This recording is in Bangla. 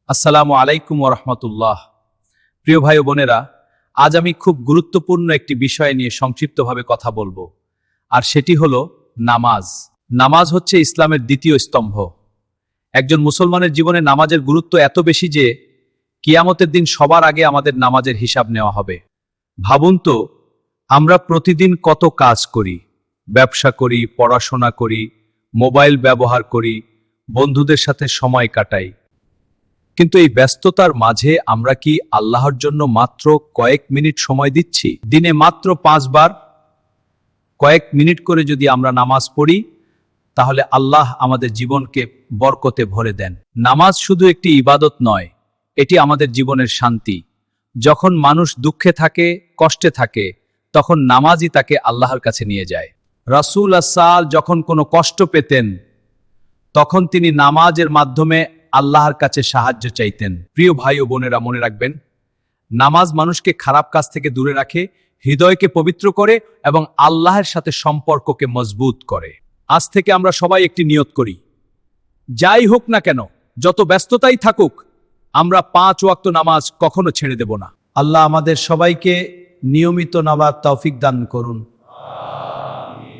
আসসালামু আলাইকুম ওরহমতুল্লাহ। প্রিয় ভাই ও বোনেরা, আজ আমি খুব গুরুত্বপূর্ণ একটি বিষয় নিয়ে সংক্ষিপ্তভাবে কথা বলবো, আর সেটি হলো নামাজ। নামাজ হচ্ছে ইসলামের দ্বিতীয় স্তম্ভ। একজন মুসলমানের জীবনে নামাজের গুরুত্ব এত বেশি যে কিয়ামতের দিন সবার আগে আমাদের নামাজের হিসাব নেওয়া হবে। ভাবুন তো, আমরা প্রতিদিন কত কাজ করি, ব্যবসা করি, পড়াশোনা করি, মোবাইল ব্যবহার করি, বন্ধুদের সাথে সময় কাটাই, কিন্তু এই ব্যস্ততার মাঝে আমরা কি আল্লাহর জন্য মাত্র কয়েক মিনিট সময় দিচ্ছি? দিনে মাত্র 5 বার কয়েক মিনিট করে যদি আমরা নামাজ পড়ি, তাহলে আল্লাহ আমাদের জীবনকে বরকতে ভরে দেন। নামাজ শুধু একটি ইবাদত নয়, এটি আমাদের জীবনের শান্তি। যখন মানুষ দুঃখে থাকে, কষ্টে থাকে, তখন নামাজই তাকে আল্লাহর কাছে নিয়ে যায়। রাসূল যখন কোনো কষ্ট পেতেন, তখন তিনি নামাজের মাধ্যমে আল্লাহর কাছে সাহায্য চাইতেন। প্রিয় ভাই ও বোনেরা, মনে রাখবেন, নামাজ মানুষকে খারাপ কাজ থেকে দূরে রাখে, হৃদয়কে পবিত্র করে এবং আল্লাহর সাথে সম্পর্ককে মজবুত করে। আজ থেকে আমরা সবাই একটি নিয়ত করি, যাই হোক না কেন, যত ব্যস্ততাই থাকুক, আমরা 5 ওয়াক্ত নামাজ কখনো ছেড়ে দেব না। আল্লাহ আমাদের সবাইকে নিয়মিত নামাজ তৌফিক দান করুন।